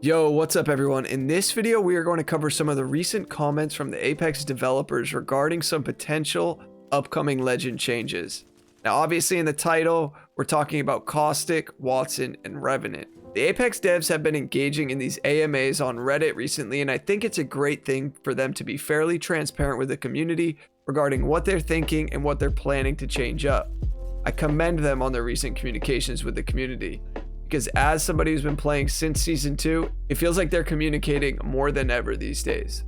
Yo, what's up everyone? In this video, we are going to cover some of the recent comments from the Apex developers regarding some potential upcoming legend changes. Now, obviously in the title, we're talking about Caustic, Wattson, and Revenant. The Apex devs have been engaging in these AMAs on Reddit recently, and I think it's a great thing for them to be fairly transparent with the community regarding what they're thinking and what they're planning to change up. I commend them on their recent communications with the community, because as somebody who's been playing since Season 2, it feels like they're communicating more than ever these days.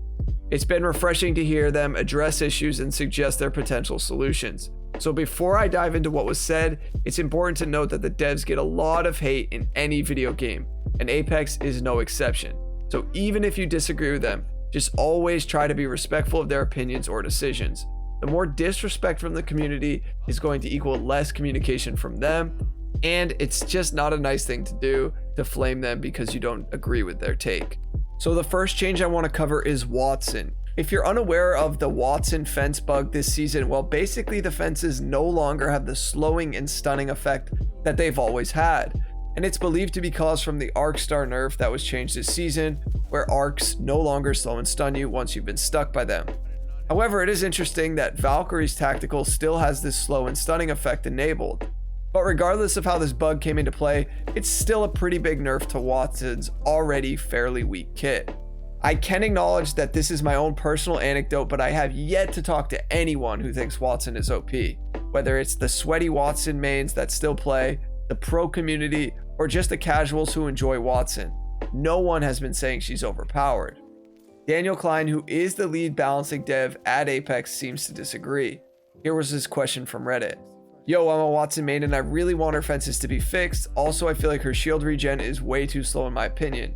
It's been refreshing to hear them address issues and suggest their potential solutions. So before I dive into what was said, it's important to note that the devs get a lot of hate in any video game, and Apex is no exception. So even if you disagree with them, just always try to be respectful of their opinions or decisions. The more disrespect from the community is going to equal less communication from them, and it's just not a nice thing to do to flame them because you don't agree with their take. So the first change I want to cover is Wattson. If you're unaware of the Wattson fence bug this season, well, basically the fences no longer have the slowing and stunning effect that they've always had. And it's believed to be caused from the arc star nerf that was changed this season, where arcs no longer slow and stun you once you've been stuck by them. However, it is interesting that Valkyrie's tactical still has this slow and stunning effect enabled. But regardless of how this bug came into play, it's still a pretty big nerf to Wattson's already fairly weak kit. I can acknowledge that this is my own personal anecdote, but I have yet to talk to anyone who thinks Wattson is OP. Whether it's the sweaty Wattson mains that still play, the pro community, or just the casuals who enjoy Wattson, no one has been saying she's overpowered. Daniel Klein, who is the lead balancing dev at Apex, seems to disagree. Here was his question from Reddit. Yo, I'm a Wattson main and I really want her fences to be fixed. Also, I feel like her shield regen is way too slow in my opinion.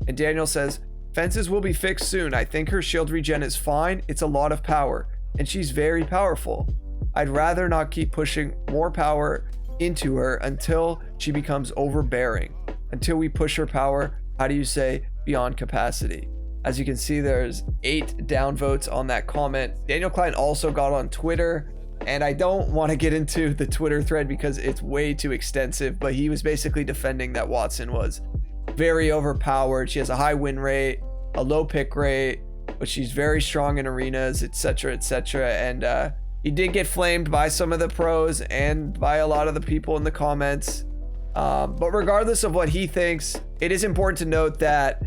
And Daniel says, fences will be fixed soon. I think her shield regen is fine. It's a lot of power and she's very powerful. I'd rather not keep pushing more power into her until she becomes overbearing. Until we push her power, how do you say, beyond capacity? As you can see, there's 8 downvotes on that comment. Daniel Klein also got on Twitter, and I don't want to get into the Twitter thread because it's way too extensive, but he was basically defending that Wattson was very overpowered. She has a high win rate, a low pick rate, but she's very strong in arenas, etc., etc. And he did get flamed by some of the pros and by a lot of the people in the comments. But regardless of what he thinks, it is important to note that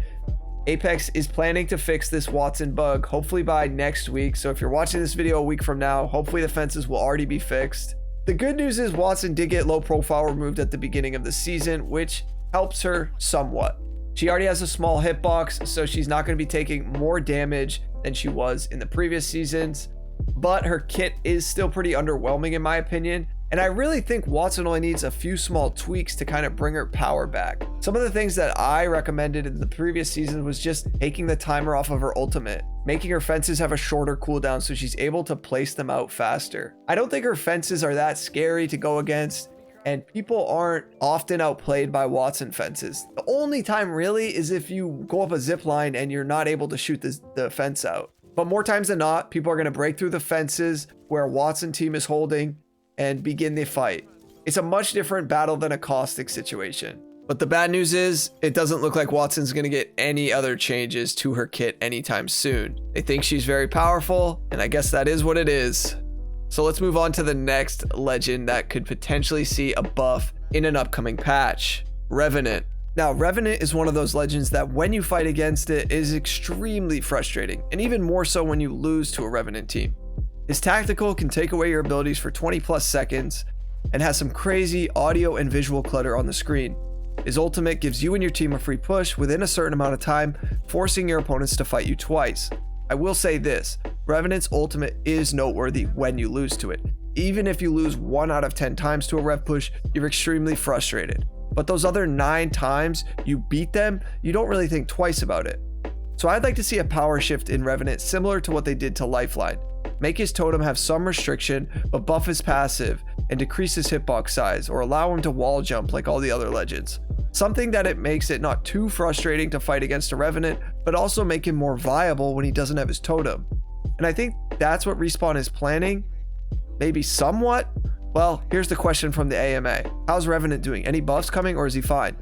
Apex is planning to fix this Wattson bug hopefully by next week. So if you're watching this video a week from now, hopefully the fences will already be fixed. The good news is Wattson did get low profile removed at the beginning of the season, which helps her somewhat. She already has a small hitbox, so she's not going to be taking more damage than she was in the previous seasons. But her kit is still pretty underwhelming in my opinion. And I really think Wattson only needs a few small tweaks to kind of bring her power back. Some of the things that I recommended in the previous season was just taking the timer off of her ultimate, making her fences have a shorter cooldown so she's able to place them out faster. I don't think her fences are that scary to go against, and people aren't often outplayed by Wattson fences. The only time really is if you go up a zip line and you're not able to shoot the fence out. But more times than not, people are going to break through the fences where a Wattson team is holding and begin the fight. It's a much different battle than a Caustic situation. But the bad news is, it doesn't look like Wattson's gonna get any other changes to her kit anytime soon. They think she's very powerful, and I guess that is what it is. So let's move on to the next legend that could potentially see a buff in an upcoming patch, Revenant. Now, Revenant is one of those legends that when you fight against it is extremely frustrating, and even more so when you lose to a Revenant team. His tactical can take away your abilities for 20 plus seconds and has some crazy audio and visual clutter on the screen. His ultimate gives you and your team a free push within a certain amount of time, forcing your opponents to fight you twice. I will say this, Revenant's ultimate is noteworthy when you lose to it. Even if you lose 1 out of 10 times to a rev push, you're extremely frustrated. But those other 9 times you beat them, you don't really think twice about it. So I'd like to see a power shift in Revenant similar to what they did to Lifeline. Make his totem have some restriction, but buff his passive and decrease his hitbox size, or allow him to wall jump like all the other legends. Something that it makes it not too frustrating to fight against a Revenant, but also make him more viable when he doesn't have his totem. And I think that's what Respawn is planning, maybe somewhat. Well, here's the question from the AMA. How's Revenant doing? Any buffs coming or is he fine?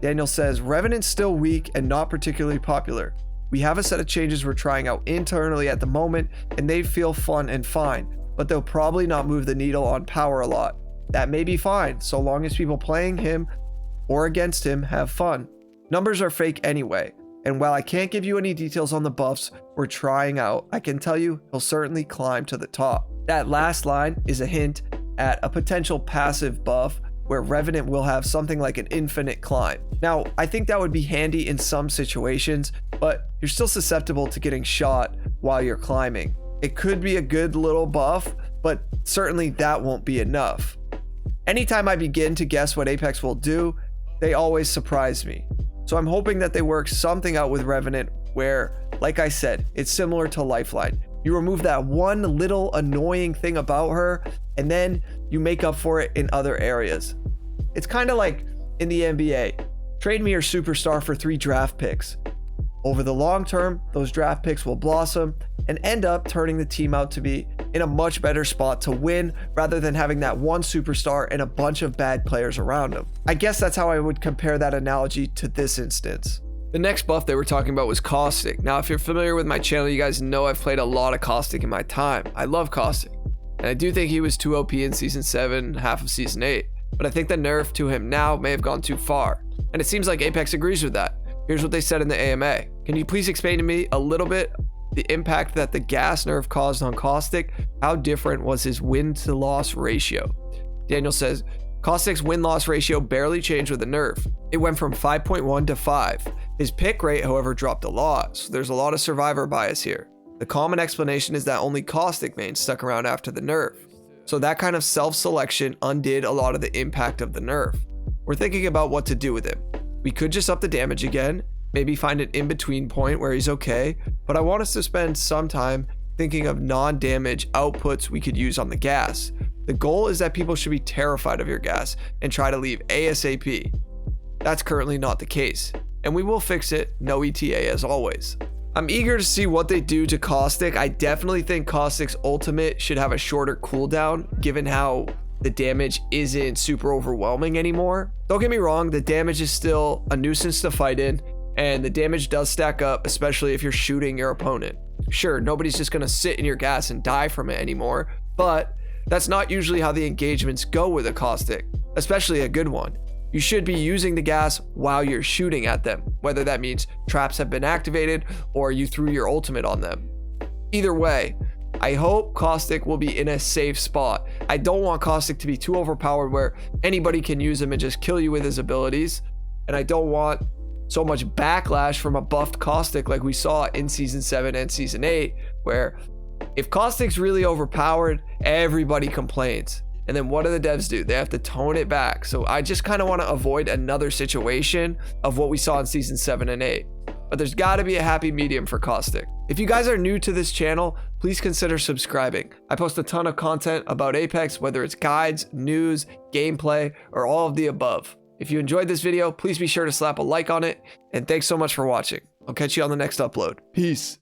Daniel says, Revenant's still weak and not particularly popular. We have a set of changes we're trying out internally at the moment, and they feel fun and fine, but they'll probably not move the needle on power a lot. That may be fine, so long as people playing him or against him have fun. Numbers are fake anyway, and while I can't give you any details on the buffs we're trying out, I can tell you he'll certainly climb to the top. That last line is a hint at a potential passive buff where Revenant will have something like an infinite climb. Now, I think that would be handy in some situations, but you're still susceptible to getting shot while you're climbing. It could be a good little buff, but certainly that won't be enough. Anytime I begin to guess what Apex will do, they always surprise me. So I'm hoping that they work something out with Revenant where, like I said, it's similar to Lifeline. You remove that one little annoying thing about her, and then you make up for it in other areas. It's kind of like in the NBA. Trade me your superstar for 3 draft picks. Over the long term, those draft picks will blossom and end up turning the team out to be in a much better spot to win rather than having that one superstar and a bunch of bad players around him. I guess that's how I would compare that analogy to this instance. The next buff they were talking about was Caustic. Now, if you're familiar with my channel, you guys know I've played a lot of Caustic in my time. I love Caustic, and I do think he was too OP in Season 7, half of Season 8, but I think the nerf to him now may have gone too far, and it seems like Apex agrees with that. Here's what they said in the AMA. Can you please explain to me a little bit the impact that the gas nerf caused on Caustic? How different was his win-to-loss ratio? Daniel says, Caustic's win-loss ratio barely changed with the nerf. It went from 5.1 to 5. His pick rate, however, dropped a lot, so there's a lot of survivor bias here. The common explanation is that only Caustic mains stuck around after the nerf. So that kind of self-selection undid a lot of the impact of the nerf. We're thinking about what to do with him. We could just up the damage again, maybe find an in-between point where he's okay, but I want us to spend some time thinking of non-damage outputs we could use on the gas. The goal is that people should be terrified of your gas and try to leave ASAP. That's currently not the case, and we will fix it, no ETA as always. I'm eager to see what they do to Caustic. I definitely think Caustic's ultimate should have a shorter cooldown, given how the damage isn't super overwhelming anymore. Don't get me wrong, the damage is still a nuisance to fight in, and the damage does stack up, especially if you're shooting your opponent. Sure, nobody's just gonna sit in your gas and die from it anymore, but that's not usually how the engagements go with a Caustic, especially a good one. You should be using the gas while you're shooting at them, whether that means traps have been activated or you threw your ultimate on them. Either way, I hope Caustic will be in a safe spot. I don't want Caustic to be too overpowered where anybody can use him and just kill you with his abilities, and I don't want so much backlash from a buffed Caustic like we saw in Season 7 and Season 8, where if Caustic's really overpowered, everybody complains. And then what do the devs do? They have to tone it back. So I just kind of want to avoid another situation of what we saw in Season 7 and 8. But there's got to be a happy medium for Caustic. If you guys are new to this channel, please consider subscribing. I post a ton of content about Apex, whether it's guides, news, gameplay, or all of the above. If you enjoyed this video, please be sure to slap a like on it. And thanks so much for watching. I'll catch you on the next upload. Peace.